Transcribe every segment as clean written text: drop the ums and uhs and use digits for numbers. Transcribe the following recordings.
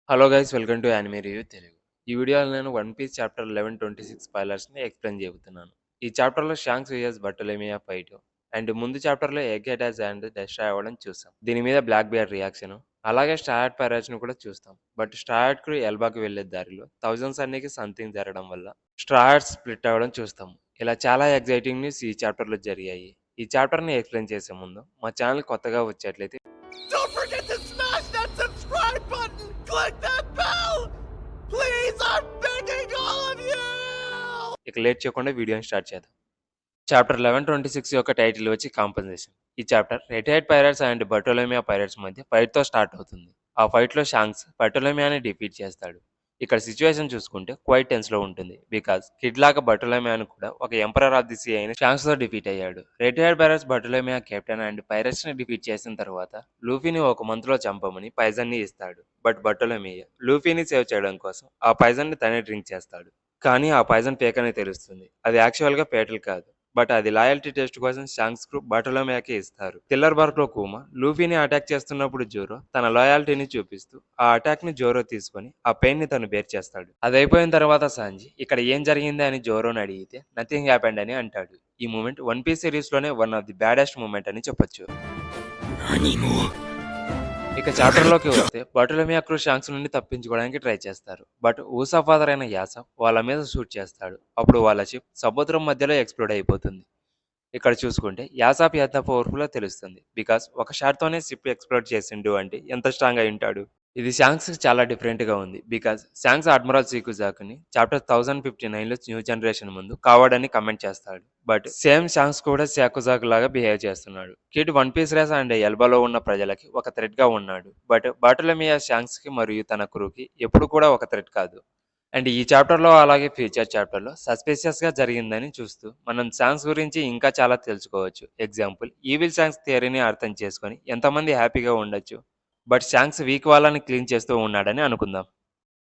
Hello guys welcome to anime review Telugu. ఈ వీడియోలో నేను వన్ పీస్ చాప్టర్ 1126 స్పాయిలర్స్ని ఎక్స్ప్లెయిన్ చేయబోతున్నాను. ఈ చాప్టర్లో షాంక్స్ వియర్స్ బర్టోలెమియా ఫైట్ అండ్ ముందు చాప్టర్లో ఎగ్ అటాచ్ అండ్ డెస్ట్రాయ్ అవ్వడం చూసాం. దీని మీద బ్లాక్ బియర్ రియాక్షన్ అలాగే స్టార్ట్ పైరేట్స్ను కూడా చూస్తాం. బట్ స్టార్ట్ కు ఎల్బాకి వెళ్లే దారిలో థౌజండ్స్ అన్నికి సంథింగ్ జరగడం వల్ల స్టార్ట్ స్ప్లిట్ అవ్వడం చూస్తాం. ఇలా చాలా ఎగ్జైటింగ్ న్యూస్ ఈ చాప్టర్లో జరిగాయి. ఈ చాప్టర్ని ఎక్స్ప్లెయిన్ చేసే ముందు మా ఛానల్ కొత్తగా వచ్చేట్లయితే Don't forget to smash that subscribe button! Click that bell! Please, I'm begging all of you! ఇక లేట్ చేయకుండా వీడియోని స్టార్ట్ చేద్దాం. చాప్టర్ 1126 యొక్క టైటిల్ వచ్చి కాంపన్సేషన్. ఈ chapter Red Head Pirates and Bartolomeo Pirates మధ్య ఫైట్తో స్టార్ట్ అవుతుంది. ఆ ఫైట్లో షాంక్స్ బర్టోలెమియాని డిఫీట్ చేస్తాడు. ఇక్కడ సిచ్యువేషన్ చూసుకుంటే క్వైట్ టెన్స్లో ఉంటుంది. బికాస్ కిడ్ లాగా బర్టోలెమియాను కూడా ఒక ఎంపరర్ ఆఫ్ ది సీ అయిన షాంక్స్తో డిఫీట్ అయ్యాడు. Red Head Pirates Bartolomeo captain and పైరట్స్ని డిఫీట్ చేసిన తర్వాత లూఫీని ఒక మంత్లో చంపమని పైజన్ని ఇస్తాడు. బట్ బర్టోలెమియా లూఫీని సేవ్ చేయడం కోసం ఆ పైజన్ని తనే డ్రింక్ చేస్తాడు. కానీ ఆ పాయిజన్ ఫేక్ అని తెలుస్తుంది. అది యాక్చువల్గా పేటల్ కాదు. బట్ అది లాయల్టీ టెస్ట్ కోసం షాంక్స్ కు బర్టోలెమియాకి ఇస్తారు. కిల్లర్ బార్క్ లో కూమా లూఫీని అటాక్ చేస్తున్నప్పుడు జోరో తన లాయాలిటీని చూపిస్తూ ఆ అటాక్ ని జోరో తీసుకొని ఆ పెయిన్ ని తను బేర్ చేస్తాడు. అది అయిపోయిన తర్వాత సాంజీ ఇక్కడ ఏం జరిగింది అని జోరోని అడిగితే నథింగ్ హ్యాపెండ్ అని అంటాడు. ఈ మూమెంట్ వన్ పీస్ సిరీస్ లోనే one of the baddest moment అని చెప్పొచ్చు. ఇక చాప్టర్లోకి వస్తే బర్టోలెమియా క్రూ షాంక్స్ నుండి తప్పించుకోవడానికి ట్రై చేస్తారు. బట్ ఊసా ఫాదర్ అయిన యాసఫ్ వాళ్ళ మీద షూట్ చేస్తాడు. అప్పుడు వాళ్ళ షిప్ సముద్రం మధ్యలో ఎక్స్ప్లోడ్ అయిపోతుంది. ఇక్కడ చూసుకుంటే యాసాఫ్ ఎంత పవర్ఫుల్లో తెలుస్తుంది. బికాస్ ఒక షాట్తోనే షిప్ ఎక్స్ప్లోడ్ చేసిండు అంటే ఎంత స్ట్రాంగ్ అయి ఉంటాడు. ఇది శాంక్స్ చాలా డిఫరెంట్గా ఉంది. బికాస్ శాంక్స్ అడ్మిరల్ సీకుజాకుని చాప్టర్ 1059లో న్యూ జనరేషన్ ముందు కావాడని కమెంట్ చేస్తాడు. బట్ సేమ్ శాంక్స్ కూడా శాకుజాకు లాగా బిహేవ్ చేస్తున్నాడు. Kid One Piece race and ఎల్బాలో ఉన్న ప్రజలకి ఒక థ్రెట్ గా ఉన్నాడు. బట్ బాటోలెమియా శాంక్స్ కి మరియు తన క్రూకి ఎప్పుడు కూడా ఒక థ్రెట్ కాదు. అండ్ ఈ చాప్టర్లో అలాగే ఫ్యూచర్ చాప్టర్లో సస్పిషియస్గా జరిగిందని చూస్తూ మనం శాంక్స్ గురించి ఇంకా చాలా తెలుసుకోవచ్చు. ఎగ్జాంపుల్ ఈవిల్ శాంక్స్ థియరీని అర్థం చేసుకొని ఎంతమంది హ్యాపీగా ఉండొచ్చు. బట్ శాంక్స్ వీక్ వాళ్ళని క్లీన్ చేస్తూ ఉన్నాడని అనుకుందాం.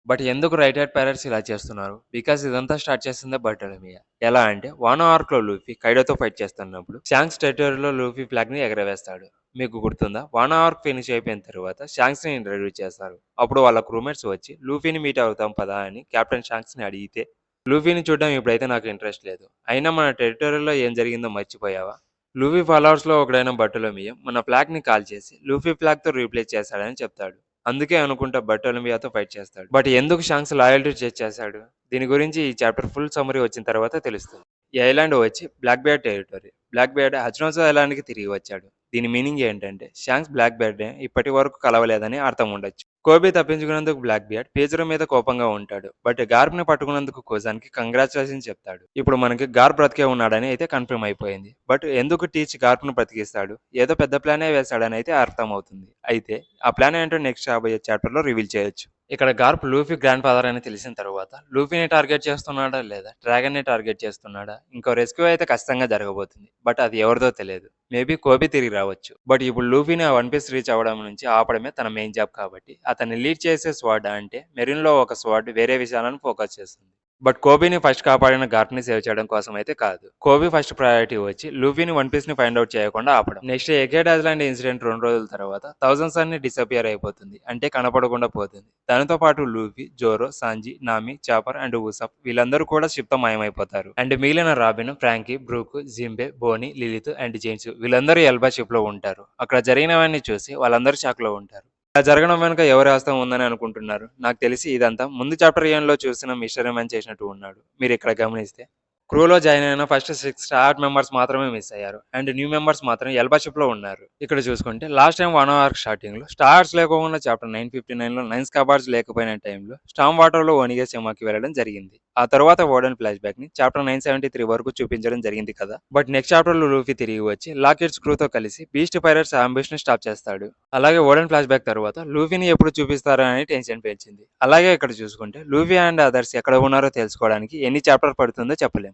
బట్ ఎందుకు రైట్ హ్యాండ్ పైరట్స్ ఇలా చేస్తున్నారు? బికాస్ ఇదంతా స్టార్ట్ చేసిందే బర్టోలెమియా. ఎలా అంటే వానో ఆర్క్లో లూఫీ కైడోతో ఫైట్ చేస్తున్నప్పుడు శాంక్స్ టెరిటరీలో లూఫీ ఫ్లాగ్ని ఎగరవేస్తాడు. మీకు గుర్తుందా? వానో ఆర్క్ ఫినిష్ అయిపోయిన తర్వాత శాంక్స్ని ఇంట్రడ్యూస్ చేస్తారు. అప్పుడు వాళ్ళ క్రూమేట్స్ వచ్చి లూఫీని మీట్ అవుతాం పదా అని కెప్టెన్ శాంక్స్ని అడిగితే లూఫీని చూడడం ఇప్పుడైతే నాకు ఇంట్రెస్ట్ లేదు. అయినా మన టెరిటరీలో ఏం జరిగిందో మర్చిపోయావా? లూఫీ ఫాలోవర్స్లో ఒకడైన బర్టోలెమియా మన ఫ్లాగ్ని కాల్ చేసి లూఫీ ఫ్లాగ్తో రీప్లేస్ చేశాడని చెప్తాడు. అందుకే అనుకుంటా బర్టోలెమియాతో ఫైట్ చేస్తాడు. బట్ ఎందుకు షాంక్స్ లాయల్టీ చెక్ చేశాడు? దీని గురించి ఈ చాప్టర్ ఫుల్ సమ్మరీ వచ్చిన తర్వాత తెలుస్తుంది. ఈ ఐలాండ్ వచ్చి బ్లాక్ బేర్డ్ టెరిటరీ. బ్లాక్ బేర్డ్ హచ్నోజో ఐలాండ్కి తిరిగి వచ్చాడు. దీని మీనింగ్ ఏంటంటే షాంక్స్ బ్లాక్ బేర్డ్ని ఇప్పటి వరకు కలవలేదని అర్థం ఉండొచ్చు. కోబీ తప్పించుకున్నందుకు బ్లాక్ బియర్డ్ పేజర్ మీద కోపంగా ఉంటాడు. బట్ గార్ప్ని పట్టుకున్నందుకు కోజానికి కంగ్రాచులేషన్ చెప్తాడు. ఇప్పుడు మనకి గార్ప్ బ్రతికే ఉన్నాడని అయితే కన్ఫర్మ్ అయిపోయింది. బట్ ఎందుకు టీచ్ గార్ప్ను బ్రతికిస్తాడు? ఏదో పెద్ద ప్లానే వేశాడని అయితే అర్థం అవుతుంది. అయితే ఆ ప్లాన్ ఏంటో నెక్స్ట్ రాబోయే చాప్టర్లో రివీల్ చేయొచ్చు. ఇక్కడ గార్ప్ లూఫీ గ్రాండ్ ఫాదర్ అని తెలిసిన తర్వాత లూఫీని టార్గెట్ చేస్తున్నాడా లేదా డ్రాగన్ ని టార్గెట్ చేస్తున్నాడా? ఇంకో రెస్క్యూ అయితే ఖచ్చితంగా జరగబోతుంది. బట్ అది ఎవరిదో తెలియదు. మేబీ కోబీ తిరిగి రావచ్చు. బట్ ఇప్పుడు లూఫీని ఆ వన్ పీస్ రీచ్ అవ్వడం నుంచి ఆపడమే తన మెయిన్ జాబ్ కాబట్టి అతన్ని లీడ్ చేసే స్వాడ్ అంటే మెరిన్లో ఒక స్వాడ్ వేరే విషయాలను ఫోకస్ చేస్తుంది. బట్ కోబీని ఫస్ట్ కాపాడిన గార్ప్ని సేవ్ చేయడం కోసం అయితే కాదు. కోబీ ఫస్ట్ ప్రయారిటీ వచ్చి లూఫీని వన్ పీస్ ని ఫైండ్ అవుట్ చేయకుండా ఆపడం. నెక్స్ట్ ఎగేడ్ ఐలాండ్ ఇన్సిడెంట్ 2 రోజుల తర్వాత థౌజండ్స్ అన్ని డిసపియర్ అయిపోతుంది. అంటే కనపడకుండా పోతుంది. దానితో పాటు Luffy, Zoro, Sanji, Nami, Chopper and Usopp వీళ్ళందరూ కూడా షిప్ తో మాయమైపోతారు. అండ్ మిగిలిన Robin, Franky, Brook, Jinbe, Bonney, Lilith and James వీళ్ళందరూ ఎల్బా షిప్ లో ఉంటారు. అక్కడ జరిగినవన్నీ చూసి వాళ్ళందరూ షాక్ లో ఉంటారు. ఇలా జరగడం వెనుక ఎవరి హస్తం ఉందని అనుకుంటున్నారు? నాకు తెలిసి ఇదంతా ముందు చాప్టర్ లో చూసిన మిస్టరీ మ్యాన్ చేసినట్టు ఉన్నాడు. మీరు ఇక్కడ గమనిస్తే క్రూలో జాయిన్ అయిన ఫస్ట్ 6 స్టార్ మెంబర్స్ మాత్రమే మిస్ అయ్యారు. అండ్ న్యూ మెంబర్స్ మాత్రం ఎల్బా షిప్ లో ఉన్నారు. ఇక్కడ చూసుకుంటే last time one hour starting లో స్టార్స్ లేకుండా చాప్టర్ 959 లో నైన్స్ కబార్డ్స్ లేకపోయిన టైంలో స్టామ్ వాటర్ లో ఒనిగే సినిమాకి వెళ్ళడం జరిగింది. ఆ తర్వాత ఓడెన్ ఫ్లాష్ బ్యాక్ ని చాప్టర్ 973 వరకు చూపించడం జరిగింది కదా. బట్ నెక్స్ట్ చాప్టర్ లో లూఫీ తిరిగి వచ్చి లాకెట్స్ క్రూతో కలిసి బీస్ట్ పైరట్స్ అంబిష్ ని స్టాప్ చేస్తాడు. అలాగే ఓడెన్ ఫ్లాష్ బ్యాక్ తర్వాత లూఫీని ఎప్పుడు చూపిస్తారా అని టెన్షన్ పెంచింది. అలాగే ఇక్కడ చూసుకుంటే లూఫీ అండ్ అదర్స్ ఎక్కడ ఉన్నారో తెలుసుకోవడానికి ఎన్ని చాప్టర్ పడుతుందో చెప్పలేం.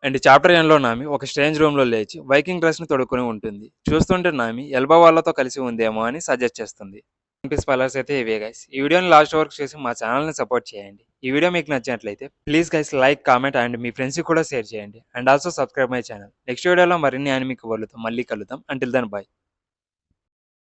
అండ్ చాప్టర్ ఎండ్లో నామి ఒక స్ట్రేంజ్ రూమ్లో లేచి వైకింగ్ డ్రెస్ని తొడుక్కుని ఉంటుంది. చూస్తుంటే నామి ఎల్బా వాళ్ళతో కలిసి ఉందేమో అని సజెస్ట్ చేస్తుంది. స్పాయిలర్స్ అయితే ఇవే గైస్. ఈ వీడియోని లాస్ట్ వరకు చూసి మా ఛానల్ని సపోర్ట్ చేయండి. ఈ వీడియో మీకు నచ్చినట్లయితే please guys like, comment and మీ ఫ్రెండ్స్కి కూడా షేర్ చేయండి. And also subscribe my channel. Next వీడియోలో మరిన్ని యానిమే కవర్లతో మళ్ళీ కలుద్దాం. Until then by.